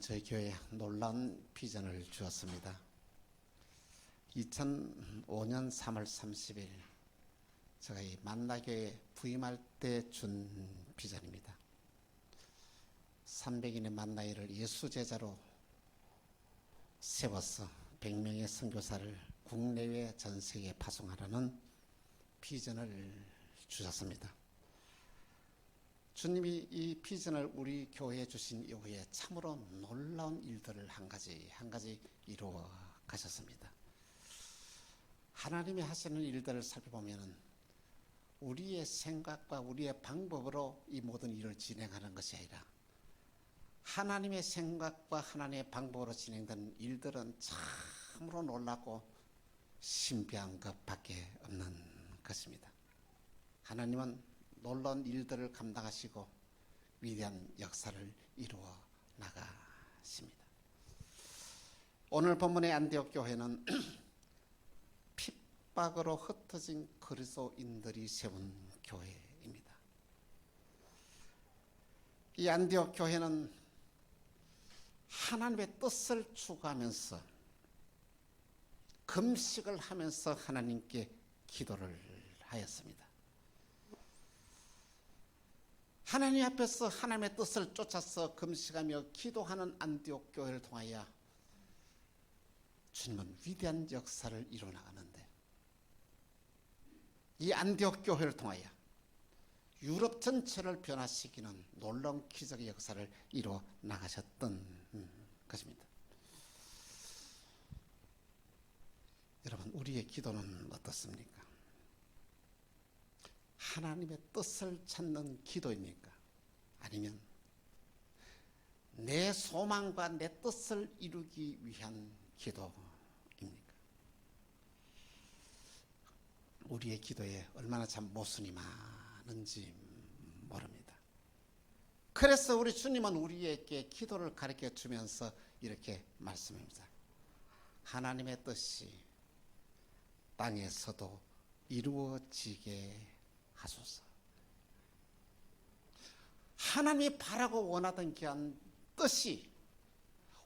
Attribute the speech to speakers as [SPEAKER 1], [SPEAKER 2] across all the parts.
[SPEAKER 1] 저희 교회에 놀라운 비전을 주었습니다. 2005년 3월 30일 제가 이 만나교회 부임할 때 준 비전입니다. 300인의 만나회를 예수제자로 세워서 100명의 선교사를 국내외 전세계에 파송하라는 비전을 주셨습니다. 주님이 이 비전을 우리 교회에 주신 이후에 참으로 놀라운 일들을 한 가지 이루어 가셨습니다. 하나님이 하시는 일들을 살펴보면 우리의 생각과 우리의 방법으로 이 모든 일을 진행하는 것이 아니라 하나님의 생각과 하나님의 방법으로 진행된 일들은 참으로 놀랍고 신비한 것밖에 없는 것입니다. 하나님은 놀라운 일들을 감당하시고 위대한 역사를 이루어 나가십니다. 오늘 본문의 안디옥 교회는 핍박으로 흩어진 그리스도인들이 세운 교회입니다. 이 안디옥 교회는 하나님의 뜻을 추구하면서 금식을 하면서 하나님께 기도를 하였습니다. 하나님 앞에서 하나님의 뜻을 쫓아서 금식하며 기도하는 안디옥 교회를 통하여 주님은 위대한 역사를 이루어 나가는데, 이 안디옥 교회를 통하여 유럽 전체를 변화시키는 놀라운 기적의 역사를 이루어 나가셨던 것입니다. 여러분, 우리의 기도는 어떻습니까? 하나님의 뜻을 찾는 기도입니까? 아니면 내 소망과 내 뜻을 이루기 위한 기도입니까? 우리의 기도에 얼마나 참 모순이 많은지 모릅니다. 그래서 우리 주님은 우리에게 기도를 가르쳐 주면서 이렇게 말씀합니다. 하나님의 뜻이 땅에서도 이루어지게 하소서. 하나님이 바라고 원하던 귀한 뜻이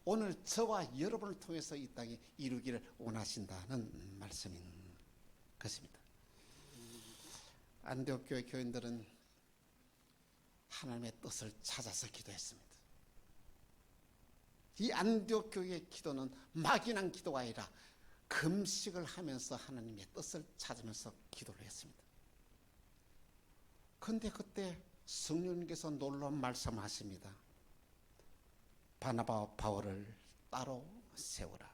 [SPEAKER 1] 오늘 저와 여러분을 통해서 이 땅에 이루기를 원하신다는 말씀인 것입니다. 안디옥 교회 교인들은 하나님의 뜻을 찾아서 기도했습니다. 이 안디옥 교회의 기도는 막연한 기도가 아니라 금식을 하면서 하나님의 뜻을 찾으면서 기도를 했습니다. 그런데 그때 성령님께서 놀라운 말씀하십니다. 바나바와 바울을 따로 세우라.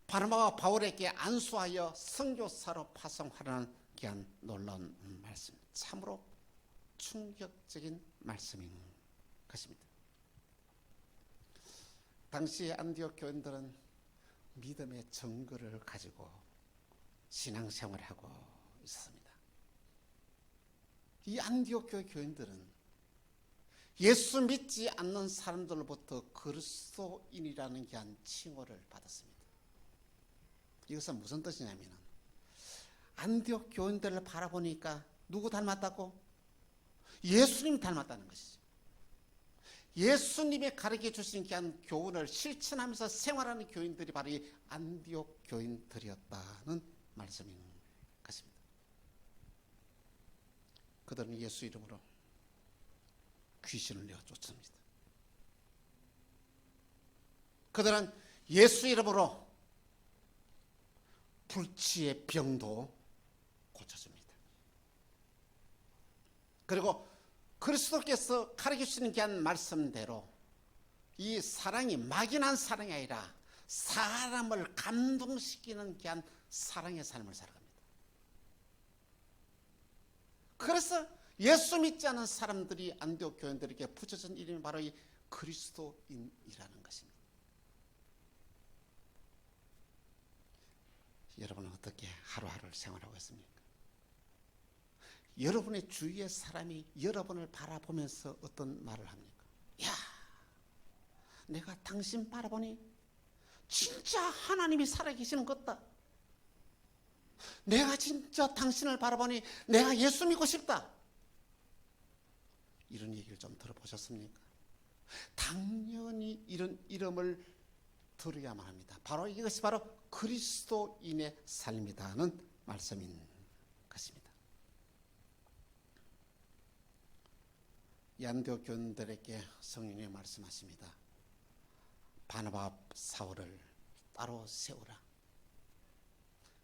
[SPEAKER 1] 바나바와 바울에게 안수하여 선교사로 파송하라는 귀한 놀라운 말씀, 참으로 충격적인 말씀인 것입니다. 당시 안디옥 교인들은 믿음의 증거를 가지고 신앙생활을 하고 있었습니다. 이 안디옥 교회 교인들은 예수 믿지 않는 사람들로부터 그리스도인이라는 귀한 칭호를 받았습니다. 이것은 무슨 뜻이냐면, 안디옥 교인들을 바라보니까 누구 닮았다고? 예수님 닮았다는 것이죠. 예수님이 가르쳐 주신 귀한 교훈을 실천하면서 생활하는 교인들이 바로 이 안디옥 교인들이었다는 말씀인 것입니다. 그들은 예수 이름으로 귀신을 내어 쫓습니다. 그들은 예수 이름으로 불치의 병도 고쳐줍니다. 그리고 그리스도께서 가르쳐 주시는 귀한 말씀대로 이 사랑이 막연한 사랑이 아니라 사람을 감동시키는 귀한 사랑의 삶을 살아갑니다. 그래서 예수 믿지 않은 사람들이 안디옥 교인들에게 붙여진 이름이 바로 이 그리스도인이라는 것입니다. 여러분은 어떻게 하루하루를 생활하고 있습니까? 여러분의 주위의 사람이 여러분을 바라보면서 어떤 말을 합니까? 야, 내가 당신 바라보니 진짜 하나님이 살아계시는 것 같다. 내가 진짜 당신을 바라보니 내가 예수 믿고 싶다. 이런 얘기를 좀 들어보셨습니까? 이런 이름을 들어야만 합니다. 바로 이것이 바로 그리스도인의 삶이다는 말씀인 것입니다. 이 안디옥 교인들에게 성령이 말씀하십니다. 바나바 사울을 따로 세우라.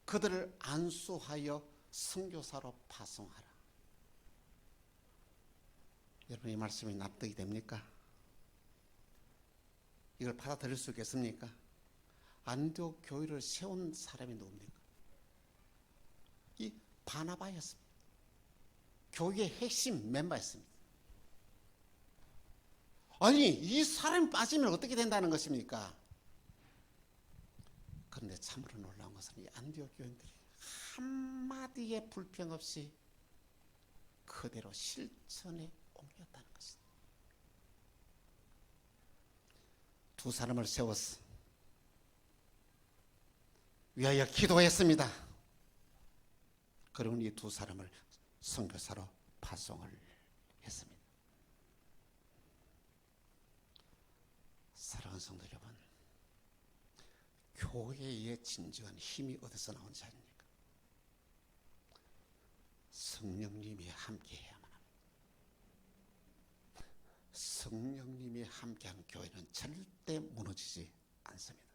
[SPEAKER 1] 그들을 안수하여 선교사로 파송하라. 여러분, 이 말씀이 납득이 됩니까? 이걸 받아들일 수 있겠습니까? 안디옥 교회를 세운 사람이 누굽니까? 이 바나바였습니다. 교회의 핵심 멤버였습니다. 아니, 이 사람이 빠지면 어떻게 된다는 것입니까? 그런데 참으로 놀라운 것은 이 안디옥 교인들이 한마디의 불평 없이 그대로 실천에 옮겼다는 것입니다. 두 사람을 세워서 위하여 기도했습니다. 그리고 이 두 사람을 선교사로 파송을 했습니다. 사랑하는 성도 여러분, 교회의 진정한 힘이 어디서 나오는지 아닙니까? 성령님이 함께해야만 합니다. 성령님이 함께한 교회는 절대 무너지지 않습니다.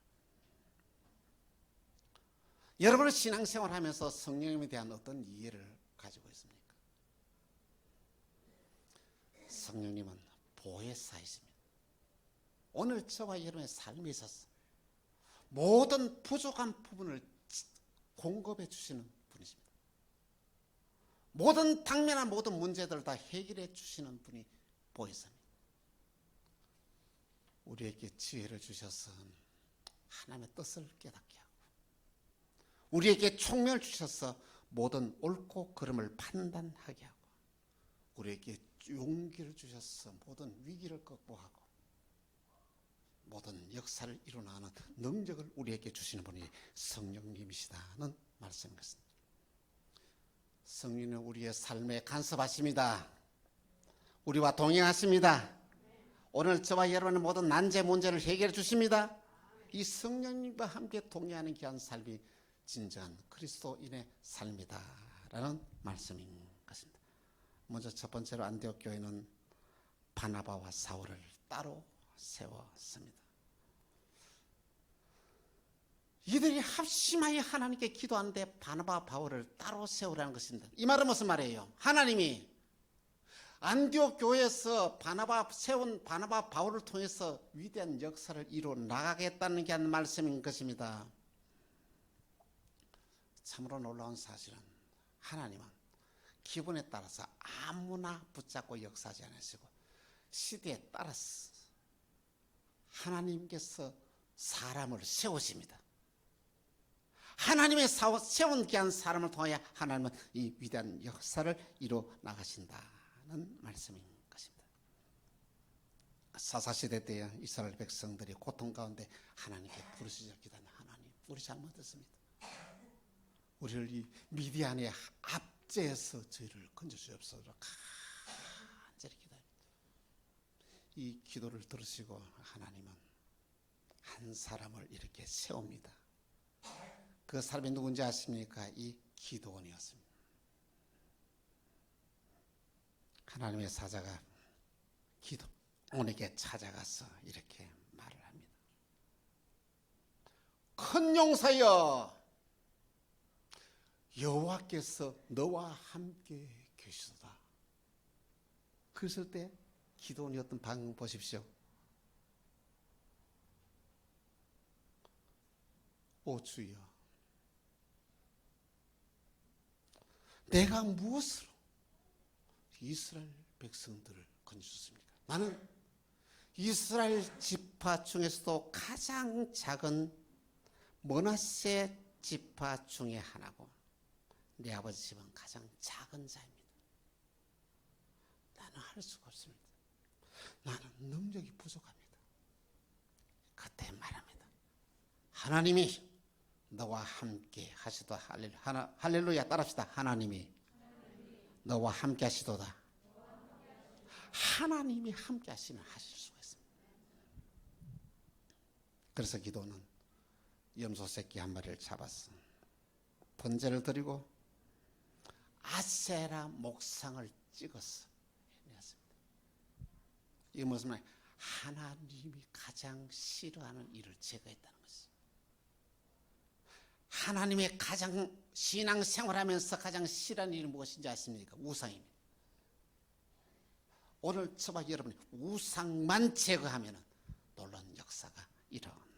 [SPEAKER 1] 여러분은 신앙생활하면서 성령님에 대한 어떤 이해를 가지고 있습니까? 성령님은 보혜사이십니다. 오늘 저와 여러분의 삶에 있어서 모든 부족한 부분을 공급해 주시는 분이십니다. 모든 당면한 모든 문제들을 다 해결해 주시는 분이 보혜사입니다. 우리에게 지혜를 주셔서 하나님의 뜻을 깨닫게 하고, 우리에게 총명을 주셔서 모든 옳고 그름을 판단하게 하고, 우리에게 용기를 주셔서 모든 위기를 극복하고 모든 역사를 이루나가는 능력을 우리에게 주시는 분이 성령님이시다는 말씀인 것입니다. 성령은 우리의 삶에 간섭하십니다. 우리와 동행하십니다. 오늘 저와 여러분의 모든 난제 문제를 해결해 주십니다. 이 성령님과 함께 동행하는 귀한 삶이 진정한 그리스도인의 삶이다라는 말씀인 것입니다. 먼저 첫 번째로 안디옥 교회는 바나바와 사울을 따로 세웠습니다. 이들이 합심하여 하나님께 기도하는데 바나바 바울을 따로 세우라는 것입니다. 이 말은 무슨 말이에요? 하나님이 안디옥 교회에서 세운 바나바 바울을 통해서 위대한 역사를 이루어 나가겠다는 게 한 말씀인 것입니다. 참으로 놀라운 사실은 하나님은 기분에 따라서 아무나 붙잡고 역사하지 않으시고 시대에 따라서 하나님께서 사람을 세우십니다. 하나님의 세운 귀한 사람을 통하여 하나님은 이 위대한 역사를 이루어 나가신다는 말씀인 것입니다. 사사시대 때 이스라엘 백성들이 고통 가운데 하나님께 부르짖어 기도하는 하나님, 우리 잘못했습니다. 우리를 이 미디안의 압제에서 저희를 건져주옵소서 간절히 기도합니다. 이 기도를 들으시고 하나님은 한 사람을 이렇게 세웁니다. 그 사람이 누군지 아십니까? 이 기도원이었습니다. 하나님의 사자가 기도원에게 찾아가서 이렇게 말을 합니다. 큰 용사여, 여호와께서 너와 함께 계시도다. 그랬을 때 기도원이었던 반응 보십시오. 오 주여, 내가 무엇으로 이스라엘 백성들을 건져줬습니까? 나는 이스라엘 지파 중에서도 가장 작은 므낫세 지파 중에 하나고 내 아버지 집은 가장 작은 자입니다. 나는 할 수가 없습니다. 나는 능력이 부족합니다. 그때 말합니다. 하나님이 너와 함께 하시도다. 할렐루야, 따라합시다. 하나님이 너와 함께 하시도다. 하나님이 함께 하시면 하실 수가 있습니다. 그래서 기도는 염소 새끼 한 마리를 잡았어. 번제를 드리고 아세라 목상을 찍었어. 이게 무슨 말이야? 하나님이 가장 싫어하는 일을 제거했다는 것이죠. 하나님의 가장 신앙생활하면서 가장 싫어하는 일이 무엇인지 아십니까? 우상입니다. 오늘 저와 여러분이 우상만 제거하면 놀라운 역사가 일어납니다.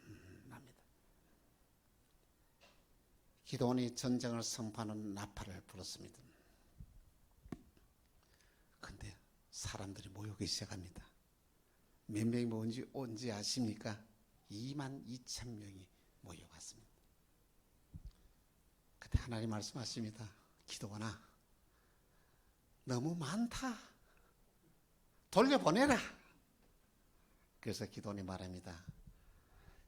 [SPEAKER 1] 기도원이 전쟁을 선포하는 나팔을 불었습니다. 그런데 사람들이 모이기 시작합니다. 몇 명이 온지 아십니까? 22,000명이 모여갔습니다. 그때 하나님 말씀하십니다. 기도원아, 너무 많다. 돌려보내라. 그래서 기도원이 말합니다.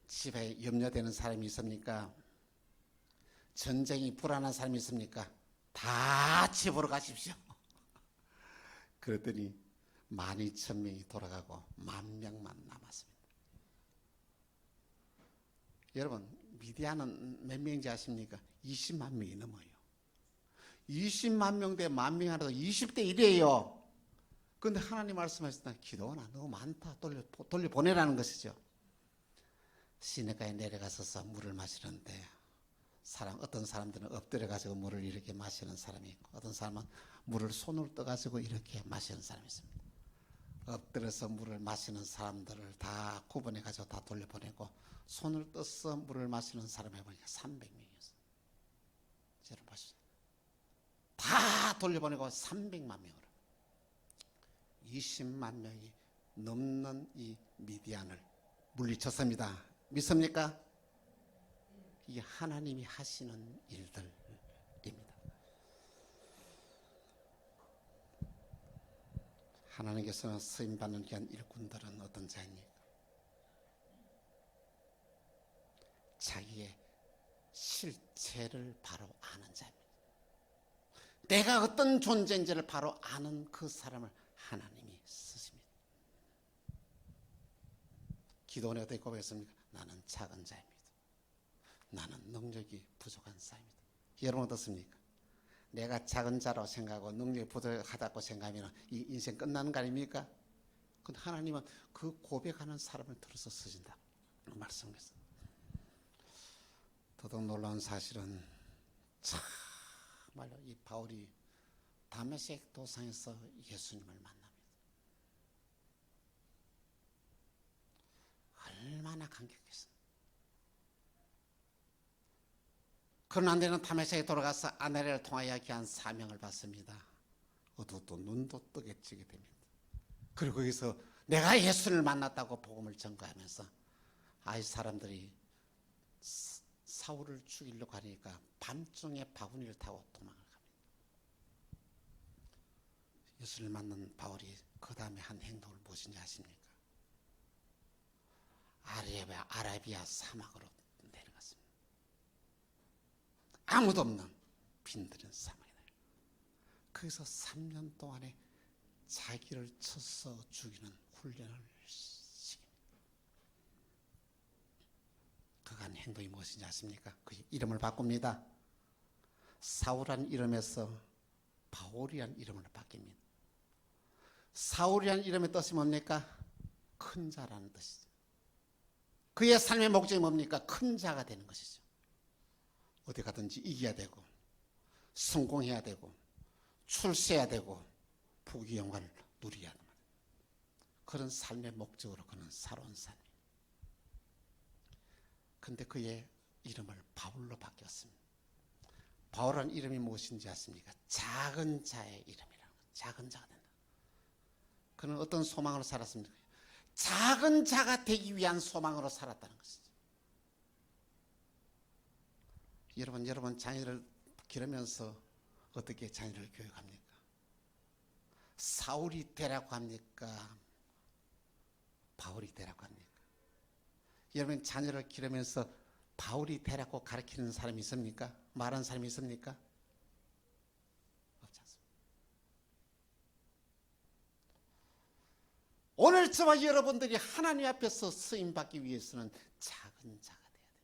[SPEAKER 1] 집에 염려되는 사람이 있습니까? 전쟁이 불안한 사람이 있습니까? 다 집으로 가십시오. 그랬더니 12,000명이 돌아가고 10,000명만 남았습니다. 여러분, 미디안은 몇 명인지 아십니까? 20만 명이 넘어요. 20만 명 대 10,000명 하나도 20대 1이에요. 그런데 하나님 말씀하셨다. 기도원아, 너무 많다. 돌려보내라는 것이죠. 시내가에 내려가서 물을 마시는데 어떤 사람들은 엎드려 가지고 물을 이렇게 마시는 사람이 있고, 어떤 사람은 물을 손으로 떠 가지고 이렇게 마시는 사람이 있습니다. 엎드려서 물을 마시는 사람들을 다 구분해 가지고 다 돌려보내고, 손을 떠서 물을 마시는 사람이 보니까 300명이었어요. 여러분 보시죠. 다 돌려보내고 300만 명으로 20만 명이 넘는 이 미디안을 물리쳤습니다. 믿습니까? 이게 하나님이 하시는 일들입니다. 하나님께서는 쓰임받는 귀한 일꾼들은 어떤 자입니까? 자기의 실체를 바로 아는 자입니다. 내가 어떤 존재인지를 바로 아는 그 사람을 하나님이 쓰십니다. 기도원이 어떻게 고백했습니까? 나는 작은 자입니다. 나는 능력이 부족한 자입니다. 여러분 어떻습니까? 내가 작은 자로 생각하고 능력이 부족하다고 생각하면 이 인생 끝나는 거 아닙니까? 근데 하나님은 그 고백하는 사람을 들어서 쓰신다 말씀했어요. 더더욱 놀라운 사실은 정말로 이 바울이 다메섹 도상에서 예수님을 만납니다. 얼마나 감격했어요. 그러나 안되는 다메섹에 돌아가서 아내를 통하여 귀한 사명을 받습니다. 어두웠도 눈도 뜨게 지게 됩니다. 그리고 거기서 내가 예수를 만났다고 복음을 전가하면서 사람들이 사울을 죽이려고 하니까 밤중에 바구니를 타고 도망을 갑니다. 예수를 만난 바울이 그 다음에 한 행동을 무엇인지 아십니까? 아라비아 사막으로 내려갔습니다. 아무도 없는 빈들은 사막에 내려. 거기서 3년 동안에 자기를 쳐서 죽이는 훈련을 시킵니다. 그간 행동이 무엇인지 아십니까? 그 이름을 바꿉니다. 사울이라는 이름에서 바울이라는 이름으로 바뀝니다. 사울이라는 이름의 뜻이 뭡니까? 큰 자라는 뜻이죠. 그의 삶의 목적이 뭡니까? 큰 자가 되는 것이죠. 어디 가든지 이겨야 되고 성공해야 되고 출세해야 되고 부귀 영화를 누려야 합니다. 그런 삶의 목적으로 그는 살아온 삶이에요. 그런데 그의 이름을 바울로 바뀌었습니다. 바울은 이름이 무엇인지 아십니까? 작은 자의 이름이라는 거예요. 작은 자가 된다. 그는 어떤 소망으로 살았습니까? 작은 자가 되기 위한 소망으로 살았다는 것이죠. 여러분 자녀를 기르면서 어떻게 자녀를 교육합니까? 사울이 되라고 합니까? 바울이 되라고 합니까? 여러분 자녀를 기르면서 바울이 되라고 가르치는 사람이 있습니까? 말하는 사람이 있습니까? 없지 않습니다. 오늘 저와 여러분들이 하나님 앞에서 쓰임받기 위해서는 작은 자가 돼야 돼요.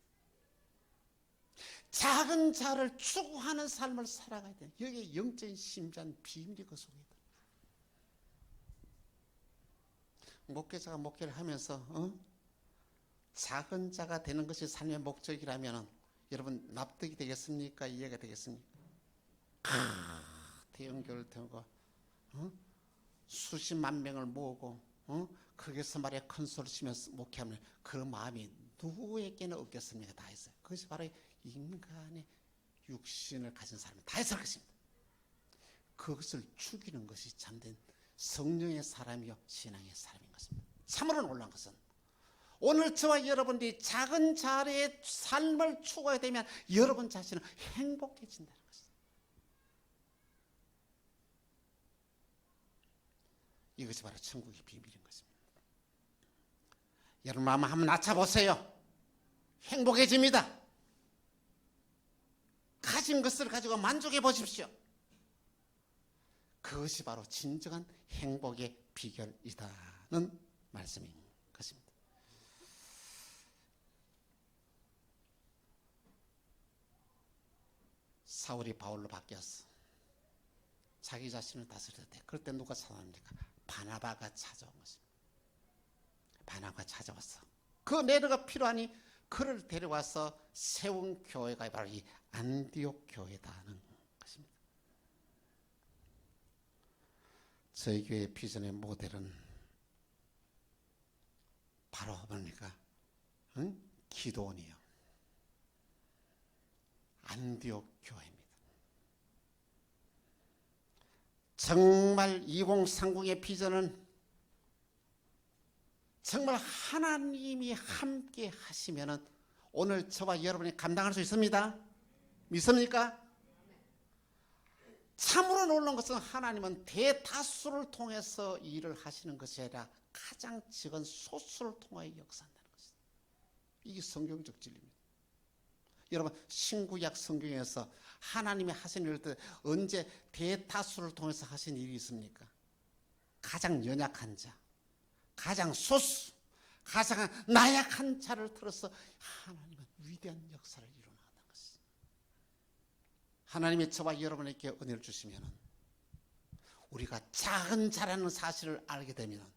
[SPEAKER 1] 작은 자를 추구하는 삶을 살아가야 돼요. 여기에 영적인 심장 비밀이 그 속에 있다. 목회자가 목회를 하면서 작은 자가 되는 것이 삶의 목적이라면 여러분 납득이 되겠습니까? 이해가 되겠습니까? 대형교를 태우고 수십만 명을 모으고 거기서 말에 큰 소리 치면서 목회하면 그 마음이 누구에게나 없겠습니까? 다 했어요. 그것이 바로 인간의 육신을 가진 사람이 다 했을 것입니다. 그것을 죽이는 것이 참된 성령의 사람이요 신앙의 사람인 것입니다. 참으로 놀란 것은 오늘 저와 여러분들이 작은 자리의 삶을 추구하게 되면 여러분 자신은 행복해진다는 것입니다. 이것이 바로 천국의 비밀인 것입니다. 여러분 마음 한번 낮춰보세요. 행복해집니다. 가진 것을 가지고 만족해 보십시오. 그것이 바로 진정한 행복의 비결이다는 말씀인 것입니다. 사울이 바울로 바뀌었어. 자기 자신을 다스릴 때 그럴 때 누가 찾아옵니까? 바나바가 찾아온 것입니다. 바나바가 찾아왔어. 그 내려가 필요하니 그를 데려와서 세운 교회가 바로 이 안디옥 교회다는 것입니다. 저희 교회 비전의 모델은 바로 뭡니까? 기도원이요. 안디옥 교회입니다. 정말 2030의 비전은 정말 하나님이 함께 하시면은 오늘 저와 여러분이 감당할 수 있습니다. 믿습니까? 참으로 놀라운 것은 하나님은 대다수를 통해서 일을 하시는 것이 아니라 가장 적은 소수를 통하여 역사한다는 것입니다. 이게 성경적 진리입니다. 여러분 신구약 성경에서 하나님이 하신 일을 때 언제 대다수를 통해서 하신 일이 있습니까? 가장 연약한 자, 가장 소수, 가장 나약한 자를 들어서 하나님은 위대한 역사를 이루어나간다는 것입니다. 하나님이 저와 여러분에게 은혜를 주시면 우리가 작은 자라는 사실을 알게 되면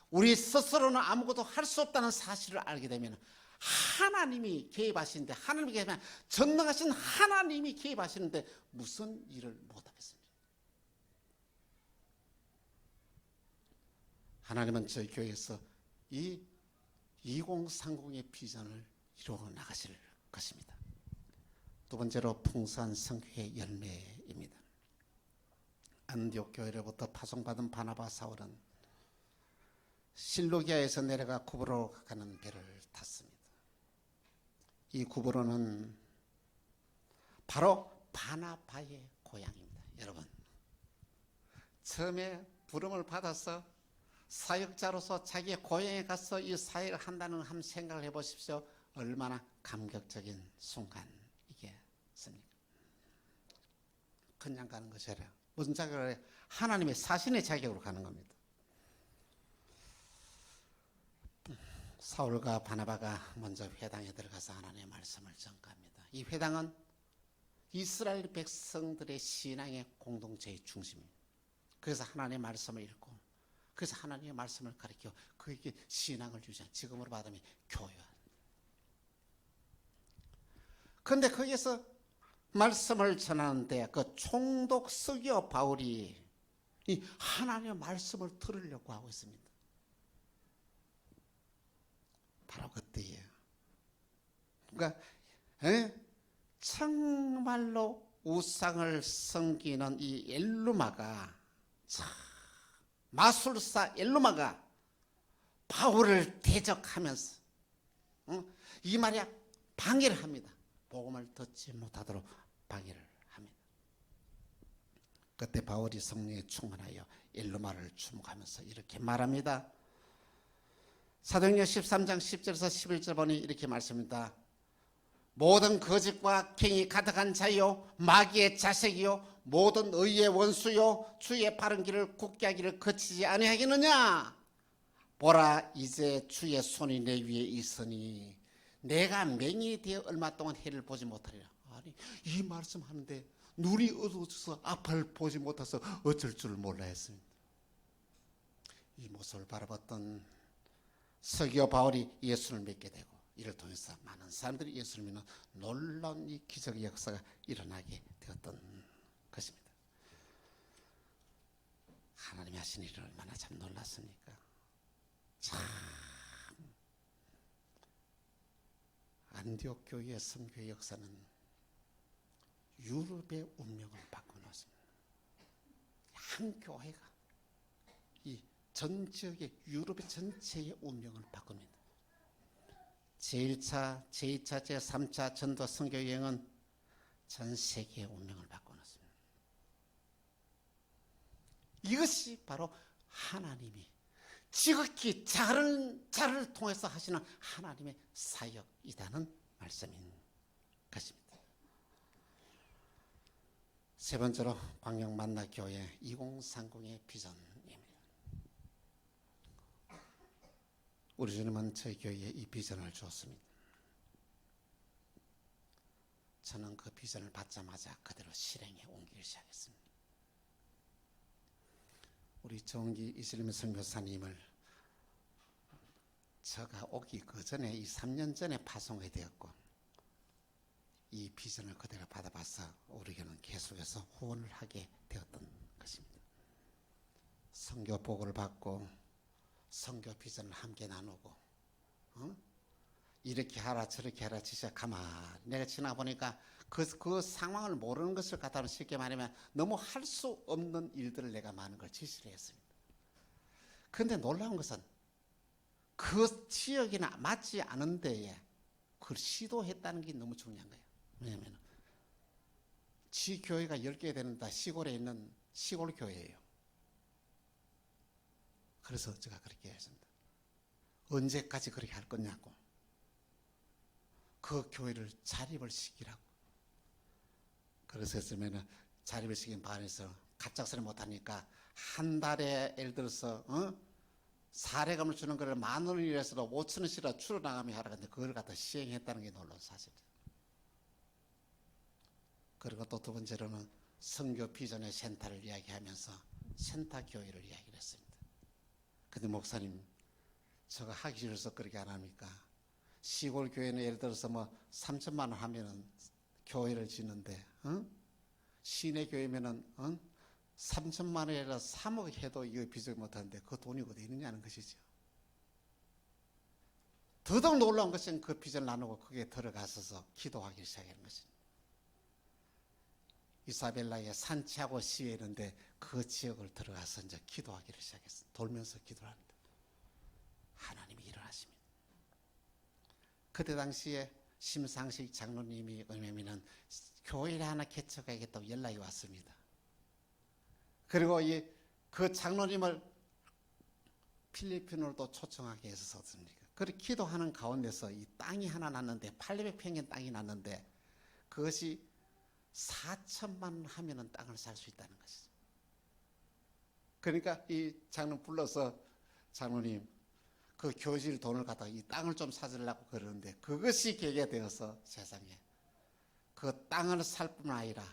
[SPEAKER 1] 우리 스스로는 아무것도 할 수 없다는 사실을 알게 되면 하나님이 개입하시는데 하나님이 개입하면 전능하신 하나님이 개입하시는데 무슨 일을 못하겠습니까? 하나님은 저희 교회에서 이 2030의 비전을 이루어 나가실 것입니다. 두 번째로 풍성한 성교의 열매입니다. 안디옥 교회로부터 파송받은 바나바 사울은 실로기아에서 내려가 구브로로 가는 배를 탔습니다. 이 구브로는 바로 바나바의 고향입니다. 여러분 처음에 부름을 받아서 사역자로서 자기의 고향에 가서 이 사역을 한다는 한 생각을 해보십시오. 얼마나 감격적인 순간이겠습니까? 그냥 가는 것이 아니라 무슨 자격을 해? 하나님의 사신의 자격으로 가는 겁니다. 사울과 바나바가 먼저 회당에 들어가서 하나님의 말씀을 전가합니다. 이 회당은 이스라엘 백성들의 신앙의 공동체의 중심입니다. 그래서 하나님의 말씀을 읽고 그래서 하나님의 말씀을 가르쳐 그에게 신앙을 유지한 지금으로 받으면 교회입니다. 그런데 거기에서 말씀을 전하는데 그 총독 스기어 바울이 이 하나님의 말씀을 들으려고 하고 있습니다. 바로 그때예요. 그러니까 정말로 우상을 섬기는 이 엘루마가 마술사 엘루마가 바울을 대적하면서 이 말이야 방해를 합니다. 복음을 듣지 못하도록 방해를 합니다. 그때 바울이 성령에 충만하여 엘루마를 주목하면서 이렇게 말합니다. 사도행전 13장 10절에서 11절 보니 이렇게 말씀합니다. 모든 거짓과 갱이 가득한 자요 마귀의 자식이요 모든 의의 원수요 주의 바른 길을 굳게 하기를 거치지 아니하겠느냐. 보라 이제 주의 손이 내 위에 있으니 내가 맹인이 되어 얼마 동안 해를 보지 못하리라. 아니 이 말씀하는데 눈이 어두워져서 앞을 보지 못해서 어쩔 줄 몰라 했습니다. 이 모습을 바라봤던 서기오 바울이 예수를 믿게 되고 이를 통해서 많은 사람들이 예수를 믿는 놀라운 이 기적의 역사가 일어나게 되었던 것입니다. 하나님이 하신 일을 얼마나 참 놀랐습니까? 참 안디옥 교회의 선교의 역사는 유럽의 운명을 바꿔놓았습니다. 한 교회가 이 전 지역의 유럽의 전체의 운명을 바꿉니다. 제1차, 제2차, 제3차 전도 선교 여행은 전 세계의 운명을 바꿔놓습니다. 이것이 바로 하나님이 지극히 자를 통해서 하시는 하나님의 사역이라는 말씀인 것입니다. 세 번째로 광양 만나교회 2030의 비전입니다. 우리 주님은 저희 교회에 이 비전을 주었습니다. 저는 그 비전을 받자마자 그대로 실행에 옮기기 시작했습니다. 우리 정기 이슬림 선교사님을 제가 오기 그 전에 이 3년 전에 파송이 되었고 이 비전을 그대로 받아봐서 우리 교회는 계속해서 후원을 하게 되었던 것입니다. 선교 보고를 받고 선교 비전을 함께 나누고 이렇게 하라 저렇게 하라 진짜 가만히 내가 지나보니까 그 상황을 모르는 것을 갖다는 쉽게 말하면 너무 할 수 없는 일들을 내가 많은 걸 지시를 했습니다. 그런데 놀라운 것은 그 지역이나 맞지 않은 데에 그걸 시도했다는 게 너무 중요한 거예요. 왜냐하면 지교회가 10개 되는데 시골에 있는 시골 교회예요. 그래서 제가 그렇게 했습니다. 언제까지 그렇게 할 거냐고. 그 교회를 자립을 시키라고. 그래서 했으면 자립을 시킨 반에서 갑작스레 못하니까 한 달에 예를 들어서 사례금을 주는 거를 10,000원이라서 5,000원씩이라 줄어나가며 하라 근데 그걸 갖다 시행했다는 게 놀라운 사실이에요. 그리고 또 두 번째로는 선교 비전의 센터를 이야기하면서 센터 교회를 이야기를 했습니다. 근데 목사님 저가 하기 싫어서 그렇게 안 합니까? 시골 교회는 예를 들어서 3천만 원 하면은 교회를 짓는데 시내 교회면은 3천만 원이라 3억 해도 이거 비전 못하는데 그 돈이 어디 있느냐는 것이죠. 더더욱 놀라운 것은 그 비전을 나누고 거기에 들어가서 기도하기 시작하는 것입니다. 이사벨라의 산치아고 시에 있는데 그 지역을 들어가서 이제 기도하기를 시작했어요. 돌면서 기도를 합니다. 하나님이 일어나십니다. 그때 당시에 심상식 장로님이 왜냐면은 교회를 하나 개척하겠다고 연락이 왔습니다. 그리고 그 장로님을 필리핀으로도 초청하게 했었습니다. 그렇게 기도하는 가운데서 이 땅이 하나 났는데 800평의 땅이 났는데 그것이 4천만 원 하면은 땅을 살 수 있다는 것이죠. 그러니까 이 장로 불러서 장로님 그 교실 돈을 갖다가 이 땅을 좀 사주려고 그러는데 그것이 계기가 되어서 세상에 그 땅을 살 뿐 아니라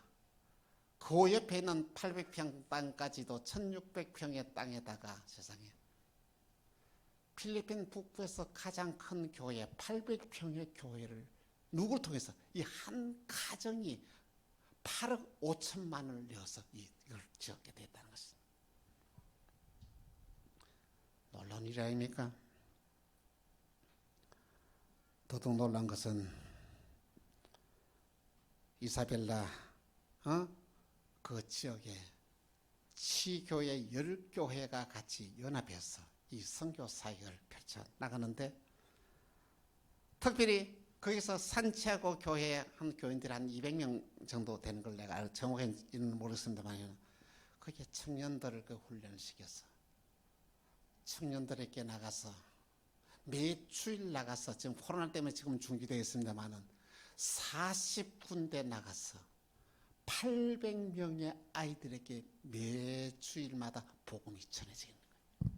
[SPEAKER 1] 그 옆에 있는 800평 땅까지도 1600평의 땅에다가 세상에 필리핀 북부에서 가장 큰 교회 800평의 교회를 누구를 통해서 이 한 가정이 8억 5천만 원을 내어서 이걸 지었게 됐다는 것입니다. 놀라운 일 아닙니까? 더더욱 놀란 것은 이사벨라 그 지역에 치교회 10교회가 같이 연합해서 이 선교 사역을 펼쳐 나가는데 특별히 거기서 산치아고 교회 한 교인들이 한 200명 정도 되는 걸 내가 정확히는 모르겠습니다만 거기에 청년들을 그 훈련을 시켜서 청년들에게 나가서 매주일 나가서 지금 코로나 때문에 지금 중지되어 있습니다만은 40군데 나가서 800명의 아이들에게 매주일마다 복음이 전해지는 거예요.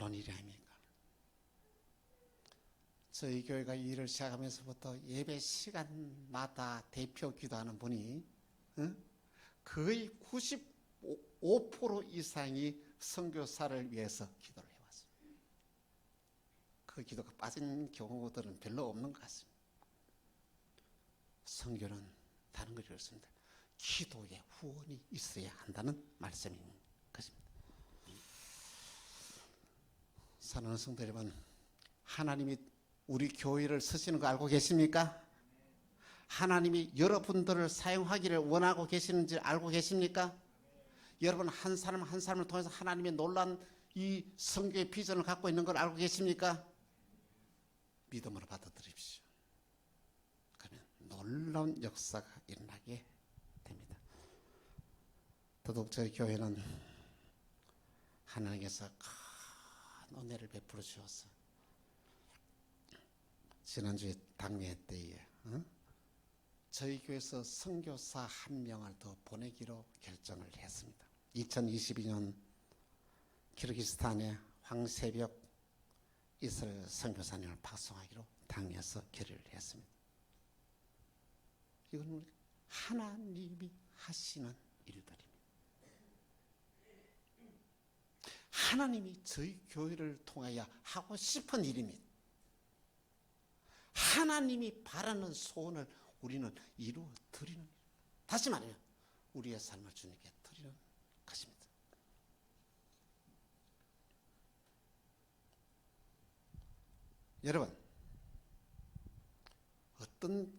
[SPEAKER 1] 놀라운 일이 아닙니까? 저희 교회가 이 일을 시작하면서부터 예배 시간마다 대표 기도하는 분이 거의 95% 이상이 선교사를 위해서 기도를 해왔습니다. 그 기도가 빠진 경우들은 별로 없는 것 같습니다. 선교는 다른 걸 이렇습니다. 기도에 후원이 있어야 한다는 말씀인 것입니다. 사랑하는 성도 여러분, 하나님이 우리 교회를 쓰시는 거 알고 계십니까? 하나님이 여러분들을 사용하기를 원하고 계시는지 알고 계십니까? 여러분 한 사람 한 사람을 통해서 하나님의 놀라운 이 선교의 비전을 갖고 있는 걸 알고 계십니까? 믿음으로 받아들입시오. 그러면 놀라운 역사가 일어나게 됩니다. 더더욱 저희 교회는 하나님께서 큰 은혜를 베풀어 주셔서 지난주에 당례 때에 저희 교회에서 선교사 한 명을 더 보내기로 결정을 했습니다. 2022년 키르기스탄의 황새벽 이스라엘 선교사님을 파송하기로 당해서 결의를 했습니다. 이건 하나님이 하시는 일들입니다. 하나님이 저희 교회를 통하여 하고 싶은 일입니다. 하나님이 바라는 소원을 우리는 이루어 드리는, 다시 말해요, 우리의 삶을 주님께 드리는 것입니다. 여러분, 어떤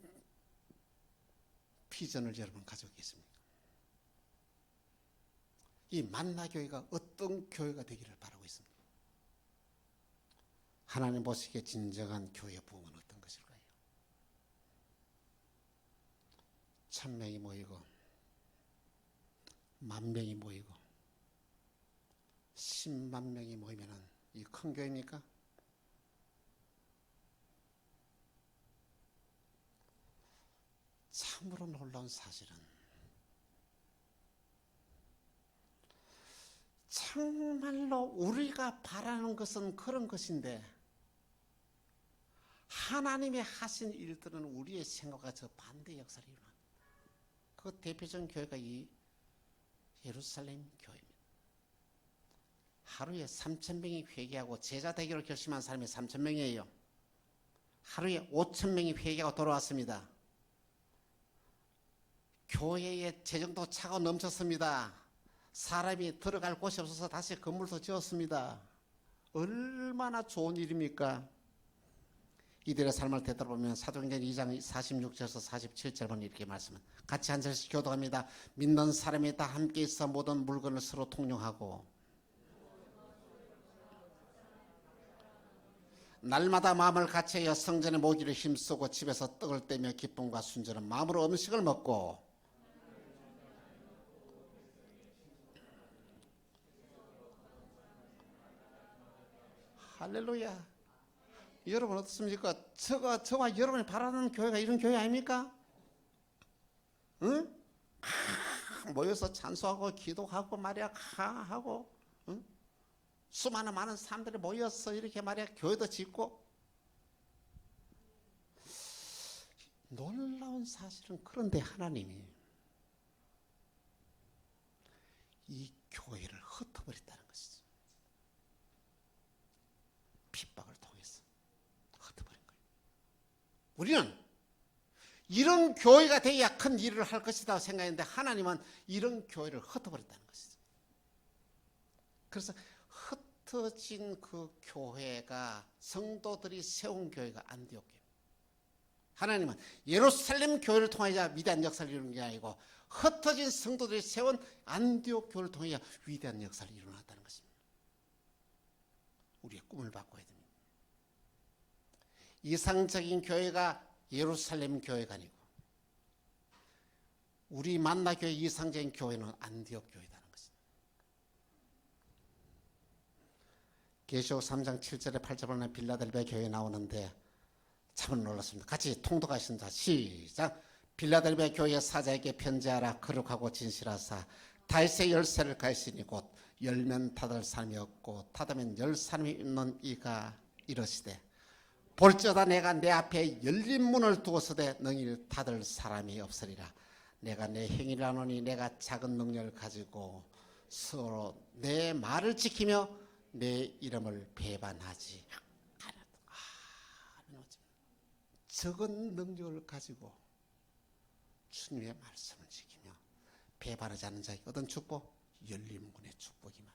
[SPEAKER 1] 비전을 여러분 가지고 계십니까? 이 만나교회가 어떤 교회가 되기를 바라고 있습니다. 하나님 보시기에 진정한 교회 부흥은 어떤 것일까요? 1000명이 모이고 10,000명이 모이고 10만 명이 모이면 이 큰 교회입니까? 참으로 놀라운 사실은 정말로 우리가 바라는 것은 그런 것인데 하나님이 하신 일들은 우리의 생각과 저 반대 역사를 일어납니다. 그 대표적인 교회가 이 예루살렘 교회입니다. 하루에 3,000명이 회개하고 제자 되기로 결심한 사람이 3,000명이에요. 하루에 5,000명이 회개하고 돌아왔습니다. 교회에 재정도 차고 넘쳤습니다. 사람이 들어갈 곳이 없어서 다시 건물도 지었습니다. 얼마나 좋은 일입니까? 이들의 삶을 되돌아보면 사도행전 2장 46절에서 47절 보면 이렇게 말씀은, 같이 앉아서 교도합니다. 믿는 사람이 다 함께 있어 모든 물건을 서로 통용하고 날마다 마음을 같이하여 성전의 모기를 힘쓰고 집에서 떡을 떼며 기쁨과 순전한 마음으로 음식을 먹고 할렐루야. 여러분 어떻습니까? 저와 여러분이 바라는 교회가 이런 교회 아닙니까? 응? 모여서 찬송하고 기도하고 말이야 하고 응? 수많은 많은 사람들이 모여서 이렇게 말이야 교회도 짓고. 놀라운 사실은 그런데 하나님이 이 교회를 흩어버렸다는 것이죠. 핍박을 통해서 흩어버린 거예요. 우리는 이런 교회가 되어야 큰 일을 할 것이다 생각했는데 하나님은 이런 교회를 흩어버렸다는 것이죠. 그래서 흩어진 그 교회가 성도들이 세운 교회가 안디옥 교회. 하나님은 예루살렘 교회를 통하여 위대한 역사를 이루는 게 아니고 흩어진 성도들이 세운 안디옥 교회를 통하여 위대한 역사를 이루어놨다는 것입니다. 우리의 꿈을 바꿔야 됩니다. 이상적인 교회가 예루살렘 교회가 아니고 우리 만나교회 이상적인 교회는 안디옥 교회라는 것입니다. 계시록 3장 7절에 8절 보면 빌라델비아 교회에 나오는데 참 놀랐습니다. 같이 통독하신다. 시작. 빌라델비아 교회 사자에게 편지하라. 거룩하고 진실하사 다윗의 열쇠를 가지시니 곧 열면 닫을 사람이 없고 닫으면 열 사람이 있는 이가 이러시되 볼지어다 내가 내 앞에 열린 문을 두었으되 너희를 닫을 사람이 없으리라. 내가 내 행위를 하노니 내가 작은 능력을 가지고 서로 내 말을 지키며 내 이름을 배반하지 않았다. 적은 능력을 가지고 주님의 말씀을 지키며 배반하지 않는 자에게 어떤 축복? 열린 문의 축복이만.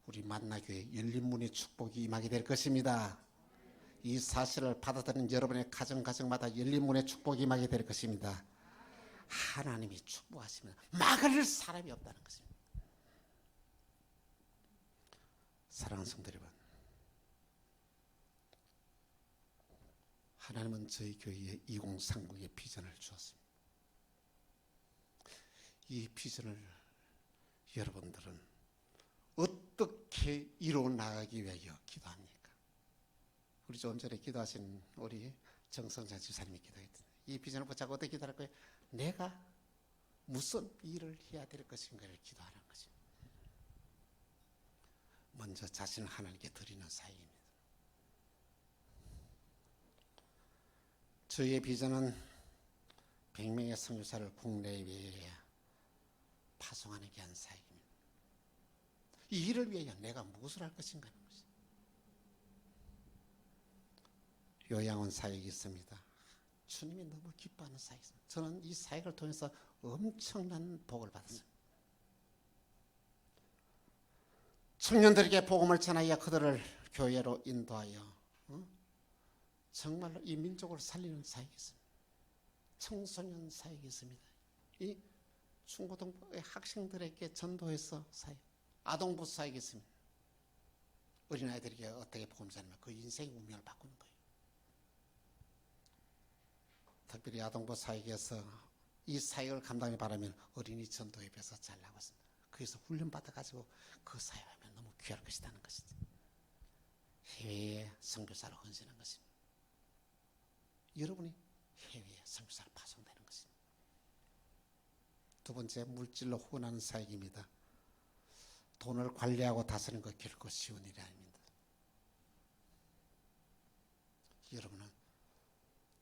[SPEAKER 1] 우리 만나교회 열린 문의 축복이 임하게 될 것입니다. 이 사실을 받아들이는 여러분의 가정마다 열린 문의 축복이 임하게 될 것입니다. 하나님이 축복하시면 막을 사람이 없다는 것입니다. 사랑하는 성도 여러분, 하나님은 저희 교회에 2030의 비전을 주었습니다. 이 비전을 여러분들은 어떻게 이루어 나가기 위하여 기도합니까? 우리 좀 전에 기도하신 우리 정성찬 지사님이 기도했던 이 비전을 붙잡고 어떻게 기도할 거예요? 내가 무슨 일을 해야 될 것인가를 기도하는 거죠. 먼저 자신을 하나님께 드리는 사역입니다. 저희의 비전은 100명의 선교사를 국내외에 파송하는 게 한 사역입니다. 이 일을 위하여 내가 무엇을 할 것인가 하는 것이죠. 요양원 사역이 있습니다. 주님이 너무 기뻐하는 사역입니다. 저는 이 사역을 통해서 엄청난 복을 받았습니다. 청년들에게 복음을 전하여 그들을 교회로 인도하여 정말로 이 민족을 살리는 사역이 있습니다. 청소년 사역이 있습니다. 이 중고등부의 학생들에게 전도해서 사역, 아동부 사역이 있습니다. 어린아이들에게 어떻게 복음 전하면 그 인생의 운명을 바꾸는 거예요. 특별히 아동부 사역에서 이 사역을 감당해 바라면 어린이 전도협에서 잘 나가고 있습니다. 거기서 훈련받아가지고 그 사역하면 너무 귀할 것이라는 것이죠. 해외에 선교사로 헌신한 것입니다. 여러분이 해외에 선교사로 파송되는 것입니다. 두 번째, 물질로 후원하는 사역입니다. 돈을 관리하고 다스리는 것 결코 쉬운 일이 아닙니다. 여러분은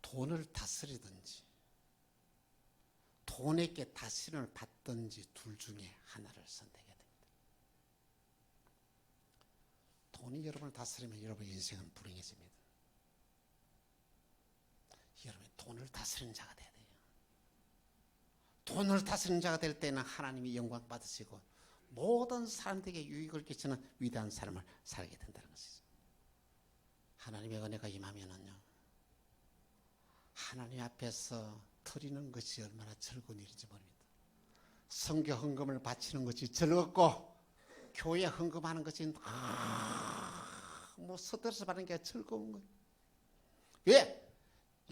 [SPEAKER 1] 돈을 다스리든지 돈에게 다스림을 받든지 둘 중에 하나를 선택해야 됩니다. 돈이 여러분을 다스리면 여러분의 인생은 불행해집니다. 여러분이 돈을 다스리는 자가 돼야 돼요. 돈을 다스리는 자가 될 때는 하나님이 영광 받으시고 모든 사람들에게 유익을 끼치는 위대한 삶을 살게 된다는 것이죠. 하나님의 은혜가 임하면은요, 하나님 앞에서 드리는 것이 얼마나 즐거운 일인지 모릅니다. 선교 헌금을 바치는 것이 즐겁고 교회 헌금하는 것이 뭐 스트레스 받는 게 즐거운 거예요. 왜?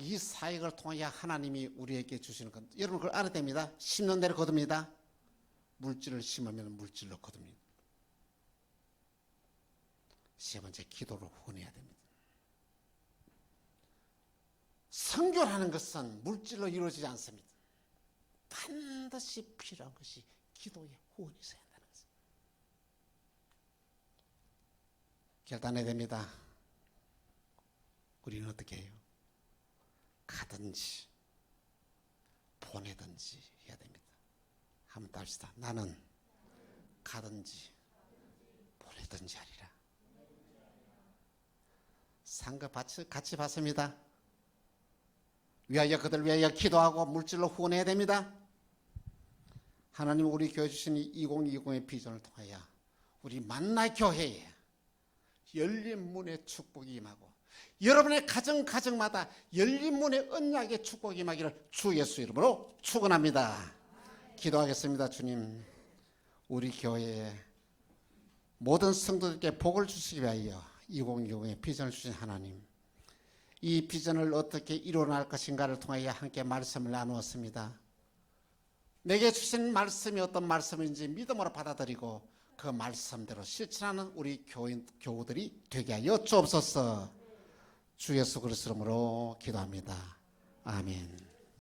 [SPEAKER 1] 이 사역을 통하여 하나님이 우리에게 주시는 것, 여러분 그걸 알아야 됩니다. 심는 대로 거둡니다. 물질을 심으면 물질로 거둡니다. 세 번째, 기도로 후원해야 됩니다. 선교라는 것은 물질로 이루어지지 않습니다. 반드시 필요한 것이 기도의 후원이 있어야 한다는 것입니다. 결단해야 됩니다. 우리는 어떻게 해요? 가든지 보내든지 해야 됩니다. 한번 따릅시다. 나는 가든지 보내든지 하리라. 상급 같이 받습니다. 위하여 그들 위하여 기도하고 물질로 후원해야 됩니다. 하나님 우리 교회 주신 2020의 비전을 통하여 우리 만나 교회에 열린 문의 축복이 임하고 여러분의 가정마다 열린 문의 언약의 축복이 임하기를 주 예수 이름으로 축원합니다. 기도하겠습니다. 주님, 우리 교회에 모든 성도들께 복을 주시기 위하여 2020의 비전을 주신 하나님, 이 비전을 어떻게 이루어낼 것인가를 통하여 함께 말씀을 나누었습니다. 내게 주신 말씀이 어떤 말씀인지 믿음으로 받아들이고 그 말씀대로 실천하는 우리 교우들이 되게 하여 주옵소서. 주 예수 그리스도 이름으로 기도합니다. 아멘.